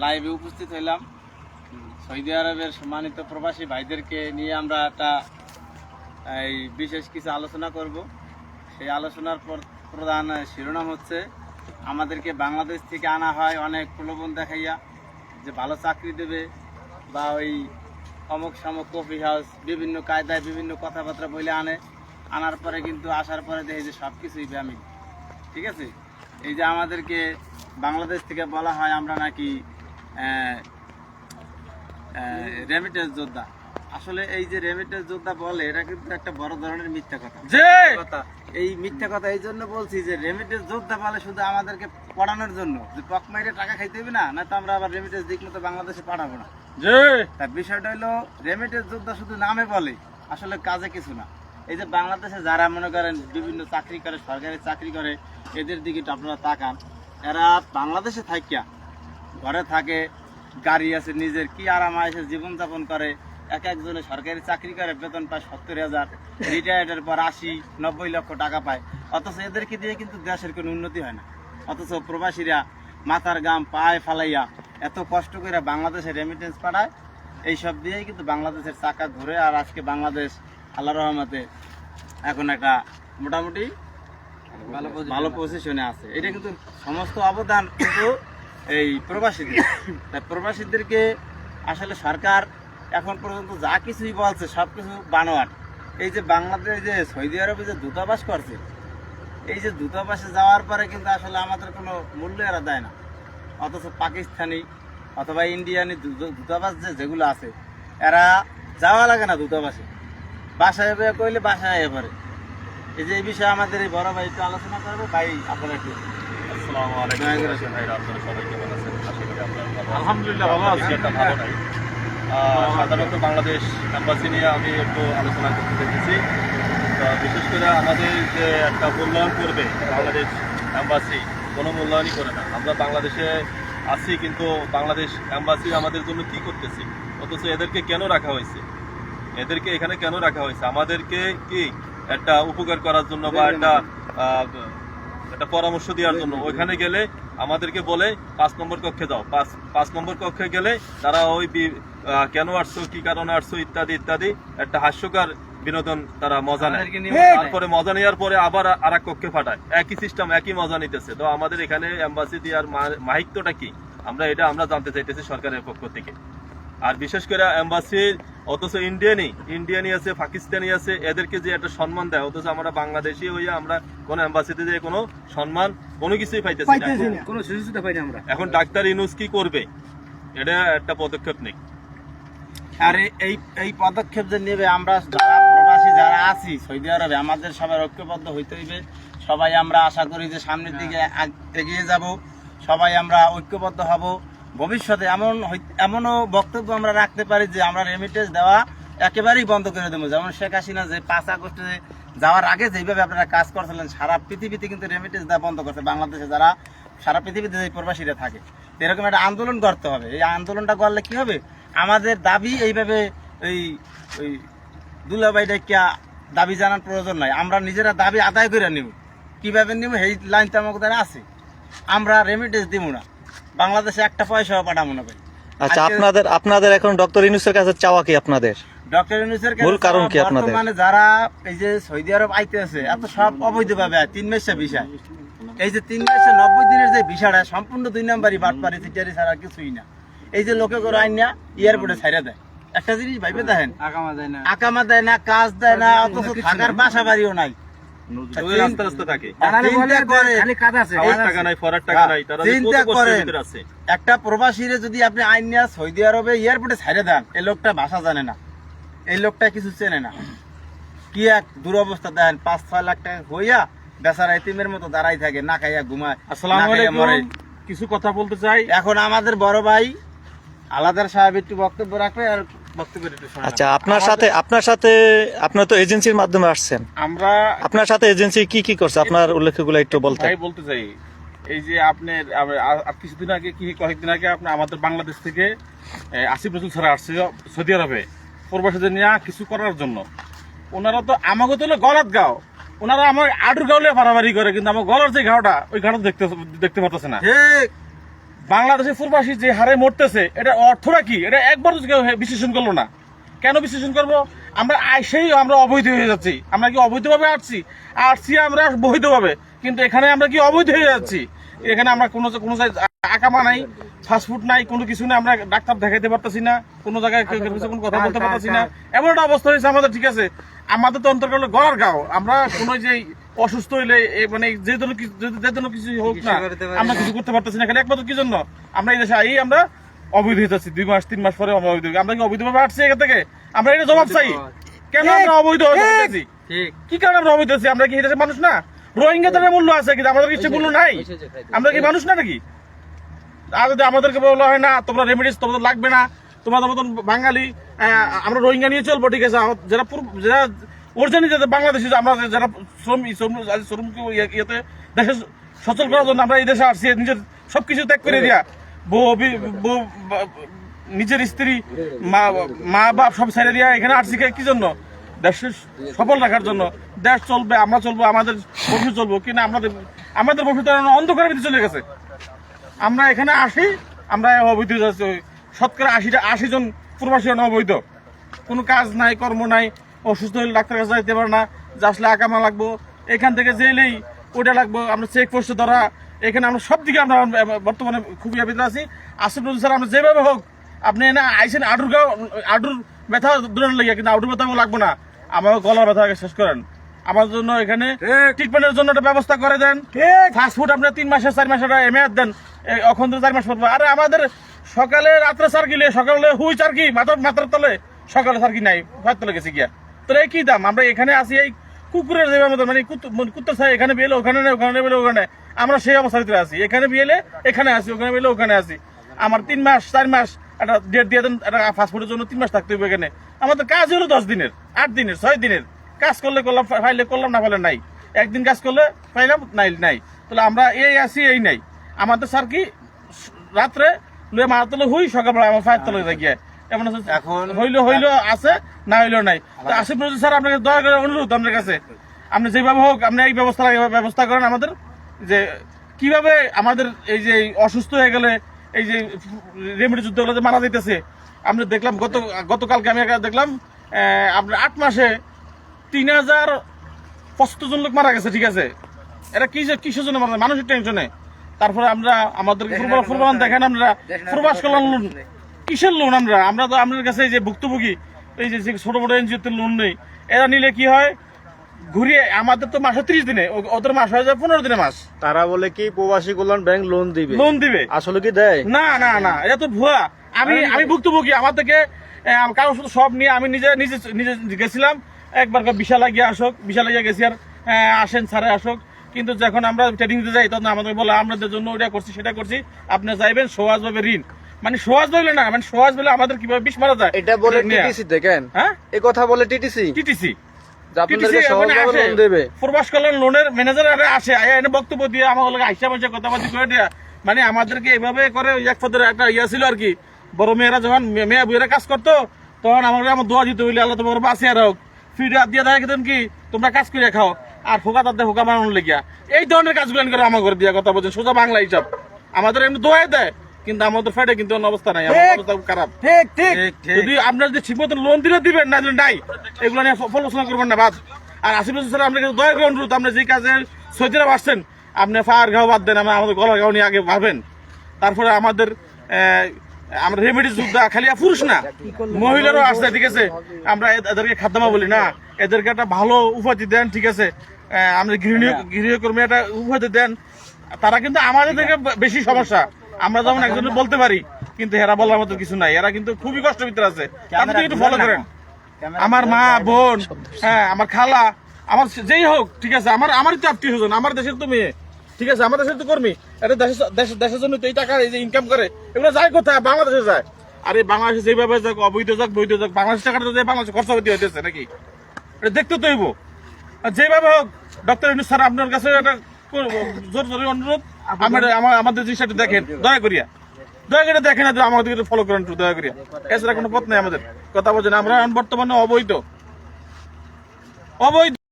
লাইভে উপস্থিত হইলাম। সৌদি আরবের সম্মানিত প্রবাসী ভাইদেরকে নিয়ে আমরা একটা এই বিশেষ কিছু আলোচনা করব। সেই আলোচনার প্রধান শিরোনাম হচ্ছে, আমাদেরকে বাংলাদেশ থেকে আনা হয় অনেক প্রলোভন দেখাইয়া যে ভালো চাকরি দেবে বা ওই অমুক শামুক কফি হাউস বিভিন্ন কায়দায় বিভিন্ন কথাবার্তা বলে আনার পরে কিন্তু আসার পরে দেখি যে সব কিছুই ব্যামি। ঠিক আছে, এই যে আমাদেরকে বাংলাদেশ থেকে বলা হয় আমরা নাকি রেমিটেন্স যোদ্ধা। আসলে এই যে রেমিটেন্স যোদ্ধা বলে, এটা কিন্তু একটা বড় ধরনের মিথ্যা কথা। এই মিথ্যা কথা এই জন্য বলছি যে রেমিটেন্স যোদ্ধা বলে শুধু আমাদেরকে পড়ানোর জন্য, যে পক মাইরে টাকা খাইতে হবে না তো আমরা আবার রেমিটেন্স দিক মতো বাংলাদেশে পাঠাবো না। তার বিষয়টা হলো, রেমিটেন্স যোদ্ধা শুধু নামে বলে, আসলে কাজে কিছু না। এই যে বাংলাদেশে যারা মনে করেন বিভিন্ন চাকরি করে, সরকারি চাকরি করে, এদের দিকে আপনারা তাকান। এরা বাংলাদেশে থাকিয়া ঘরে থাকে, গাড়ি আছে নিজের, কি আরাম আয়েসে জীবনযাপন করে। এক একজনে সরকারি চাকরি করে, বেতন পায় 70,000, রিটায়ার্ডের পর 80-90 লক্ষ টাকা পায়। অথচ এদেরকে দিয়ে কিন্তু দেশের কোনো উন্নতি হয় না। অথচ প্রবাসীরা মাথার গাম পায়ে ফালাইয়া এত কষ্ট করে বাংলাদেশে রেমিটেন্স পাঠায়। এইসব দিয়েই কিন্তু বাংলাদেশের চাকা ঘুরে। আর আজকে বাংলাদেশ আল্লাহ রহমতে এখন একটা মোটামুটি ভালো পজিশনে আছে। এটা কিন্তু সমস্ত অবদান কিন্তু এই প্রবাসীদের। তাই প্রবাসীদেরকে আসলে সরকার এখন পর্যন্ত যা কিছুই বলছে সব কিছু বানোয়াট। এই যে বাংলাদেশ যে সৌদি আরবে যে দূতাবাস করছে, এই যে দূতাবাসে যাওয়ার পরে কিন্তু আসলে আমাদের কোনো মূল্য এরা দেয় না। অথচ পাকিস্তানি অথবা ইন্ডিয়ানি দূতাবাস যেগুলো আছে, এরা যাওয়া লাগে না দূতাবাসে, বাসায় কইলে বাসায় এবারে। এই যে এই বিষয়ে আমাদের এই বড় ভাই একটু আলোচনা করবে। ভাই আপনারা একটু। আসসালামু আলাইকুম ভাইরা, আপনারা সবাই কেমন আছেন? আশা করি আপনারা ভালো আছেন। আলহামদুলিল্লাহ ভালো আছি। ভালো নাই। সাধারণত বাংলাদেশ এম্বাসি নিয়ে আমি একটু আলোচনা করতে চাইতেছি। তো বিশেষ করে আমাদের যে একটা মূল্যায়ন করবে বাংলাদেশ এম্বাসি, কোনো মূল্যায়নই করে না। আমরা বাংলাদেশে আছি, কিন্তু বাংলাদেশ এম্বাসি আমাদের জন্য কি করতেছি? অথচ এদেরকে কেন রাখা হয়েছে? এদেরকে এখানে কেন রাখা হয়েছে? আমাদেরকে কি একটা উপকার করার জন্য বা একটা পরামর্শ দেওয়ার জন্য? ওইখানে গেলে আমাদেরকে বলে 5 নম্বর কক্ষে যাও। 5 নম্বর কক্ষে গেলে তারা ওই কেন আসছো, কি কারণে আসছো ইত্যাদি ইত্যাদি একটা হাস্যকর বিনোদন তারা মজা নেয়। তারপরে মজা নেওয়ার পরে আবার আর এক কক্ষে পাঠায়। একই সিস্টেম, একই মজা নিতেছে। তো আমাদের এখানে এম্বাসি দেওয়ার মাহিত্যটা কি, আমরা জানতে চাইতেছি সরকারের পক্ষ থেকে। আর বিশেষ করে এম্বাসির, অথচ ইন্ডিয়ানি আছে, পাকিস্তানি আছে, এদেরকে যে একটা সম্মান দেয়, অথচ আমরা বাংলাদেশি হইয়া আমরা কোনো এম্বাসিতে যে কোনো সম্মান কোনো কিছুই পাইতেছি না, কোনো সুযোগ পাই না আমরা। এখন ডাক্তার ইউনূস কি করবে? এটা একটা পদক্ষেপ নেই। আর এই পদক্ষেপ যে নেবে, আমরা যারা প্রবাসী যারা আছি সৌদি আরবে, আমাদের সবাই ঐক্যবদ্ধ হইতে হইবে। সবাই আমরা আশা করি যে সামনের দিকে এগিয়ে যাব, সবাই আমরা ঐক্যবদ্ধ হব। ভবিষ্যতে এমনও বক্তব্য আমরা রাখতে পারি যে আমরা রেমিটেন্স দেওয়া একেবারেই বন্ধ করে দেবো। যেমন শেখ হাসিনা যে 5 আগস্টে যাওয়ার আগে যেভাবে আপনারা কাজ করছিলেন, সারা পৃথিবীতে কিন্তু রেমিটেন্স দেওয়া বন্ধ করছে বাংলাদেশে যারা সারা পৃথিবীতে যে প্রবাসীরা থাকে। এরকম একটা আন্দোলন করতে হবে। এই আন্দোলনটা করলে কি হবে, আমাদের দাবি এইভাবে ওই দুলাভাইটা দাবি জানার প্রয়োজন নাই। আমরা নিজেরা দাবি আদায় করে নিব। কিভাবে নিব এই লাইন তো আমাদের দ্বারা আছে। আমরা রেমিটেন্স দিব না, বাংলাদেশে একটা পয়সাও পাঠাবো না ভাই। আচ্ছা, আপনাদের এখন ডক্টর ইউনূসের কাছে চাওয়া কি? আপনাদের ডক্টর ইউনূসের মূল কারণ কি আপনাদের? মানে যারা এই যে সৌদি আরব আইতে আছে, এত সব অবৈধভাবে 3 মাসের ভিসা। এই যে 3 মাসে 90 দিনের যে ভিসাটা সম্পূর্ণ 2 নাম্বারই বাটপারি চিটারি ছাড়া কিছুই না। এই যে লোকে করে আইনা এয়ারপোর্টে ছাইড়া দেয়। একটা জিনিস ভাইবে দেখেন, আকামা দেয় না, কাজ দেয় না, অথচ থাকার বাসা বাড়িও নাই। একটা প্রবাসীরে যদি আপনি আইনা সৌদি আরবে এয়ারপোর্টে ছাইড়া দেন, এই লোকটা ভাষা জানে না, এই লোকটা কিছু চেনে না। কি এক দুরবস্থা দেন, 5-6 লাখ টাকা হইয়া বেচারা এতিমের মতো দাঁড়াই থাকে, না খাইয়া ঘুমায়। আসসালামু আলাইকুম, কিছু কথা বলতে চাই। এখন আমাদের বড় ভাই আলাদার সাহেব একটু বক্তব্য রাখবে। আর আচ্ছা, আপনার সাথে আপনার তো এজেন্সির মাধ্যমে আসছেন, আপনার সাথে এজেন্সি কি কি করছে আপনার উল্লেখগুলো একটু বলতে চাই। এই যে আপনার কিছুদিন আগে কয়েকদিন আগে আপনি আমাদের বাংলাদেশ থেকে আসিফ নজরুল স্যার আসছে সৌদি আরবে প্রবাসীদের নিয়ে কিছু করার জন্য। ওনারা তো আমাকে তো গলাত গাও, ওনারা আমার আডুর গাওলে পারাবারি করে, কিন্তু আমার গলার যে ঘাওটা, ওই ঘাওটা দেখতে পারতেছে না। বাংলাদেশের প্রবাসী যে হারে মরতেছে এটা অর্থটা কি, এটা একবার তো কেউ বিশ্লেষণ করলো না। কেন বিশ্লেষণ করবো? আমরা আইসেই আমরা অবৈধ হয়ে যাচ্ছি। আমরা কি অবৈধভাবে আসছি আমরা বৈধভাবে, কিন্তু এখানে আমরা কি অবৈধ হয়ে যাচ্ছি। এখানে আমরা কোনো আকামা নাই, ফাস্টফুড নাই, কোনো কিছু নেই, আমরা ডাক্তার দেখাইতে পারতেছি না, কোনো জায়গায় কোনো কথা বলতে পারতেছি না, এমন একটা অবস্থা হয়েছে আমাদের। ঠিক আছে, আমাদের তো অন্তর্গত গড়ার গাঁও, আমরা কোনো যে অসুস্থ হইলে মানে যে জন্য কিছু হোক না, আমরা কিছু করতে পারতেছি না। এখানে একমাত্র কি জন্য আমরা এই দেশে আমরা অবৈধ হয়ে যাচ্ছি। 2 মাস 3 মাস পরে আমরা অবৈধ, আমরা কি অবৈধভাবে আসছি এখান থেকে? আমরা এটা জবাব চাই, কেন আমরা অবৈধ হয়েছি, কি কারণে আমরা অবৈধ হচ্ছি? আমরা কি এই দেশের মানুষ না? রোহিঙ্গাদের মূল্য আছে কিন্তু আমাদের কিছু মূল্য নাই। আমরা কি মানুষ না নাকি? আর যদি আমাদেরকে বলা হয় না তোমরা রেমিডিস তোমাদের লাগবে না, তোমাদের মতন বাঙালি আমরা রোহিঙ্গা নিয়ে চলবো, ঠিক আছে, যারা অরিজিনালি যাদের বাংলাদেশি আমরা যারা শ্রমিক ইয়েতে দেশে সচল করার জন্য আমরা এই দেশে আসছি, নিজের সবকিছু ত্যাগ করে দিয়া নিজের স্ত্রী মা বাপ সব ছেড়ে দিয়া এখানে আসছি কি জন্য? দেশের সফল রাখার জন্য। দেশ চলবে, আমরা চলবো, আমাদের ভবিষ্যৎ চলবো কিনা, আমাদের ভবিষ্যৎ অন্ধকারের ভিতরে চলে গেছে। আমরা এখানে আসি, আমরা অবৈধ যাচ্ছি। শতকরা 80 জন প্রবাসী অবৈধ, কোনো কাজ নাই, কর্ম নাই, অসুস্থ হলে ডাক্তারের কাছে যাইতে পারে না, যে আসলে আকামা লাগবো, এখান থেকে জেলেই ওটা লাগবো, আমরা চেকপোস্টে ধরা। এখানে আমরা সব দিকে আমরা বর্তমানে খুবই ভিতরে আছি। আসলে স্যার আমরা যেভাবে হোক, আপনি না আইসেন আডুর ব্যথা দূরান লেগে, কিন্তু আডুর ব্যথা লাগবো না, আমার গলার ব্যথা শেষ করেন। আমার জন্য এখানে ট্রিটমেন্টের জন্য একটা ব্যবস্থা করে দেন। ফাস্টফুড আপনার 3 মাসে 4 মাসে এমএআর দেন, এখন তো 4 মাস পর। আরে আমাদের সকালে রাত্রে সার গিলে, সকালে হুই চার কি মাথার তলে, সকালে সার কি নাই, ফায়ার তলে গেছে গিয়া। তো এই কি দাম? আমরা এখানে আসি এই কুকুরের যে মানে কুত্তার ছায়, এখানে বিয়েলে ওখানে নেই, ওখানে বিয়েলে ওখানে, আমরা সেই অবস্থার ভিতরে আছি। এখানে বিয়েলে এখানে আসি, ওখানে বিয়েলে ওখানে আসি। আমার 3 মাস 4 মাস একটা ডেট দিয়ে দেন, একটা ফাস্টফুডের জন্য 3 মাস থাকতে হবে এখানে। আমাদের কাজ হলো 10 দিনের, 8 দিনের, 6 দিনের কাজ করলে করলাম, ফাইলে করলাম, না ফাইলে নাই। একদিন কাজ করলে পাইলাম, নাই। তাহলে আমরা এই আসি, এই নাই। আমাদের স্যার কি রাত্রে লুয়ে মারা তলে হুই, সকালবেলা আমার ফায়ার তলে গিয়ে এমন এখন হইলো আছে, না হইলেও নাই। তো আসিফ নজরুল স্যার আপনাকে দয়া করে অনুরোধ আপনার কাছে, আপনি যেভাবে হোক আপনি এই ব্যবস্থা করেন আমাদের, যে কিভাবে আমাদের এই যে অসুস্থ হয়ে গেলে এই যে রেমিডি যুদ্ধগুলো যে মারা যাইতেছে। আমরা দেখলাম গতকালকে আমি দেখলাম আপনার 8 মাসে 3075 জন লোক মারা গেছে। ঠিক আছে, এটা কিসের জন্য মারা? মানুষের টেনশনে। তারপরে আমরা আমাদের প্রমাণ দেখেন, আমরা প্রবাস কল্যাণ লোন, কিসের লোন? আমরা তো আপনার কাছে এই যে ভুক্তভোগী, এই যে ছোট মোটো এনজিওতে লোন নেই, এরা নিলে কি হয়, ঘুরিয়ে আমাদের তো মাসে 30 দিনে, ওদের মাস হয়ে যায় 15 দিনে মাস। তারা বলে কি প্রবাসী কল্যাণ ব্যাংক লোন দিবে, আসলে কি দেয়? না, এটা তো ভুয়া। আমি ভুক্তভোগী, আমার থেকে কারো শুধু সব নিয়ে আমি নিজে গেছিলাম একবার, বিশা লাগিয়ে গেছি, আর আসেন স্যারে আসুক। কিন্তু যখন আমরা ট্রেনিং দিতে যাই তখন আমাদের বলে আপনাদের জন্য ওইটা করছি সেটা করছি, আপনি যাইবেন সহজ ভাবে ঋণ, মানে সহজ বলে না, মানে সহজ বলে আমাদের কিভাবে বিষ মারা যায়। এটা বলে টিটিসি দেখেন, হ্যাঁ এই কথা বলে টিটিসি প্রবাস কল্যাণ লোনের ম্যানেজার আসে, এনে বক্তব্য দিয়ে আমাদের আইসা বসে কথাবার্তা করে দেয়া, মানে আমাদেরকে এভাবে করে এক পদের একটা ইয়া ছিল আর কি। বড় মেয়েরা যখন মেয়ে বুয়েরা কাজ করতো তখন আমার দোয়া দিতে হইলে আল্লাহ তোমার বাঁচে আর হোক, ফিরে হাত দিয়ে দেখা গেতেন কি তোমরা কাজ করে খাও, আর ফোকা তাদের ফোকা বানানোর লেগিয়া এই ধরনের কাজগুলো করে আমার ঘরে দিয়া কথা বলছেন সোজা বাংলা হিসাব। আমাদের এমনি দোয়াই দেয়, কিন্তু আমাদের ফেটে কিন্তু অবস্থা নাই, অবস্থা খারাপ। যদি আপনারা যদি ঠিক মতো লোন দিলে দিবেন, না দিলে নাই, এগুলো নিয়ে আলোচনা করবেন না বাদ। আর আসিফ নজরুল স্যার আপনাকে দয়া করে অনুরোধ, আপনি যে কাজে সৈতিরা আসছেন আপনি ফায়ার ঘাও বাদ দেন, আমাদের গলার ঘাও নিয়ে আগে ভাবেন। তারপরে আমাদের আমরা রেমেডি যোদ্ধা খালি পুরুষ না, মহিলারও আসছে। ঠিক আছে, আমরা এদেরকে খাদ্যমা বলি না, এদেরকে একটা ভালো উপাধি দেন। ঠিক আছে, আমরা গৃহকর্মী একটা উপাধি দেন। তারা কিন্তু আমাদের থেকে বেশি সমস্যা, আমরা যেমন একজনের বলতে পারি কিন্তু এরা বলার মতো কিছু নাই, এরা কিন্তু খুবই কষ্টের ভিতরে আছে। তাদেরকে একটু ফলো করেন। আমার মা বোন, হ্যাঁ আমার খালা, আমার যেই হোক, ঠিক আছে, আমারই তো আত্মীয় স্বজন, আমার দেশের তো মেয়ে, ঠিক আছে, আমার দেশের তো কর্মী, এটা দেশের জন্য তো এই টাকা এই যে ইনকাম করে, এগুলো যায় কোথায়? বাংলাদেশে যায়। আর এই বাংলাদেশে যেভাবে যাক, অবৈধ যাক বৈধ যাক, বাংলাদেশ টাকাটা তো বাংলাদেশে খরচাপাতি হইতেছে নাকি, এটা দেখতে তো হইব। যেভাবে হোক ডক্টর ইউনূস স্যার আপনার কাছে একটা জোর অনুরোধ, আমাদের জিনিসটা দেখেন, দয়া করে দেখেন, আমাদের ফলো করেন দয়া করিয়া। এছাড়া কোনো পথ নেই আমাদের, কথা বলছেন। আমরা বর্তমানে অবৈধ